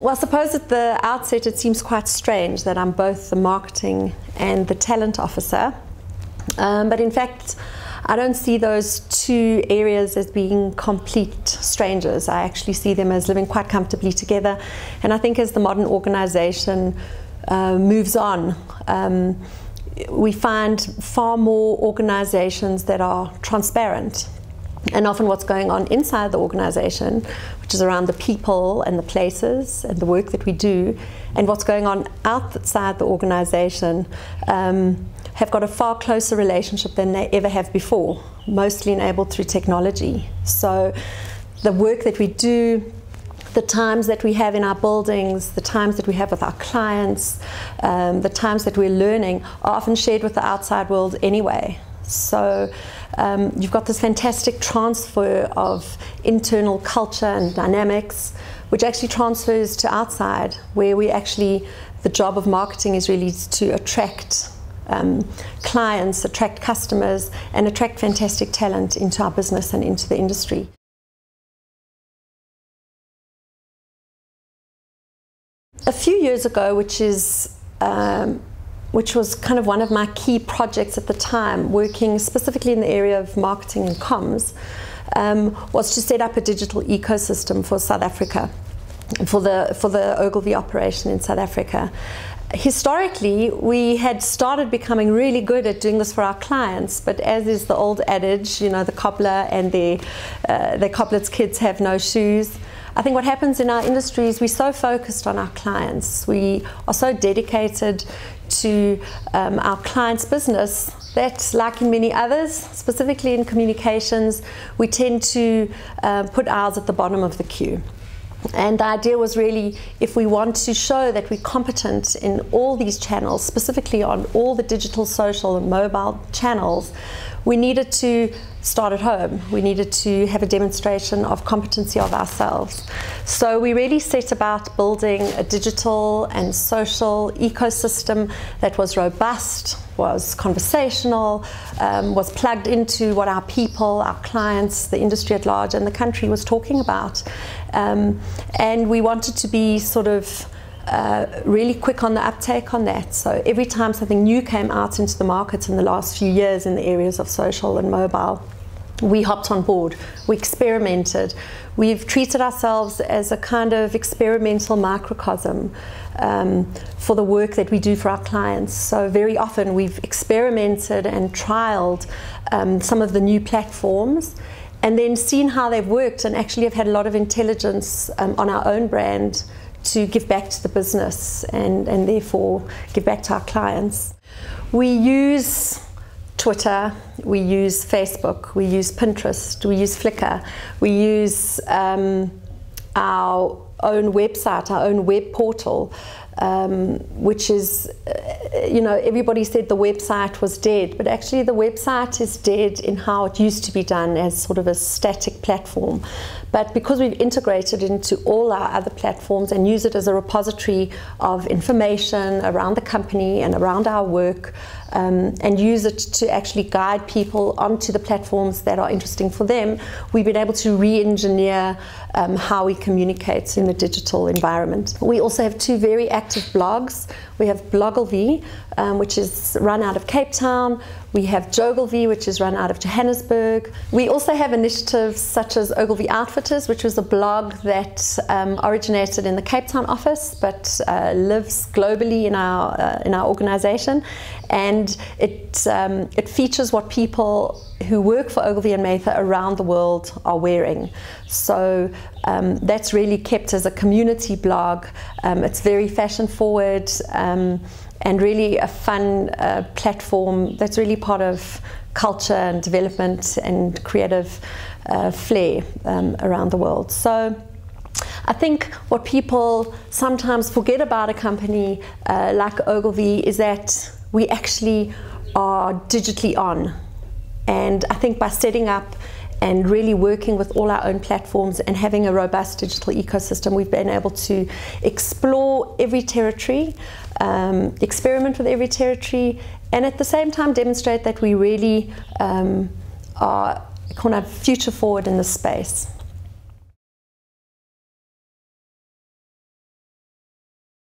Well, I suppose at the outset it seems quite strange that I'm both the marketing and the talent officer, but in fact I don't see those two areas as being complete strangers. I actually see them as living quite comfortably together, and I think as the modern organization moves on, we find far more organizations that are transparent. And often what's going on inside the organization, which is around the people and the places and the work that we do, and what's going on outside the organization, have got a far closer relationship than they ever have before, mostly enabled through technology. So the work that we do, the times that we have in our buildings, the times that we have with our clients, the times that we're learning are often shared with the outside world anyway. So you've got this fantastic transfer of internal culture and dynamics, which actually transfers to outside, where we actually, the job of marketing is really to attract clients, attract customers, and attract fantastic talent into our business and into the industry. A few years ago, which was kind of one of my key projects at the time, working specifically in the area of marketing and comms, was to set up a digital ecosystem for South Africa, for the Ogilvy operation in South Africa. Historically, we had started becoming really good at doing this for our clients, but as is the old adage, you know, the cobbler and the cobbler's kids have no shoes. I think what happens in our industry is we're so focused on our clients. We are so dedicated to our clients' business that, like in many others, specifically in communications, we tend to put ours at the bottom of the queue. And the idea was really, if we want to show that we're competent in all these channels, specifically on all the digital, social and mobile channels, we needed to start at home. We needed to have a demonstration of competency of ourselves. So we really set about building a digital and social ecosystem that was robust, was conversational, was plugged into what our people, our clients, the industry at large and the country was talking about. And we wanted to be sort of really quick on the uptake on that. So every time something new came out into the market in the last few years in the areas of social and mobile, we hopped on board, we experimented. We've treated ourselves as a kind of experimental microcosm for the work that we do for our clients. So very often we've experimented and trialed some of the new platforms and then seen how they've worked, and actually have had a lot of intelligence on our own brand to give back to the business and therefore give back to our clients. We use Twitter, we use Facebook, we use Pinterest, we use Flickr, we use our own website, our own web portal, which is, you know, everybody said the website was dead, but actually the website is dead in how it used to be done as sort of a static platform. But because we've integrated into all our other platforms and use it as a repository of information around the company and around our work, and use it to actually guide people onto the platforms that are interesting for them, we've been able to re-engineer how we communicate in the digital environment. We also have two very active blogs. We have Ogilvy, which is run out of Cape Town. We have Ogilvy, which is run out of Johannesburg. We also have initiatives such as Ogilvy Outfitters, which was a blog that originated in the Cape Town office, but lives globally in our organization. And it features what people who work for Ogilvy and Mather around the world are wearing. So that's really kept as a community blog. It's very fashion forward and really a fun platform that's really part of culture and development and creative flair around the world. So I think what people sometimes forget about a company like Ogilvy is that we actually are digitally on. And I think by setting up and really working with all our own platforms and having a robust digital ecosystem, we've been able to explore every territory, experiment with every territory, and at the same time demonstrate that we really are kind of future forward in this space.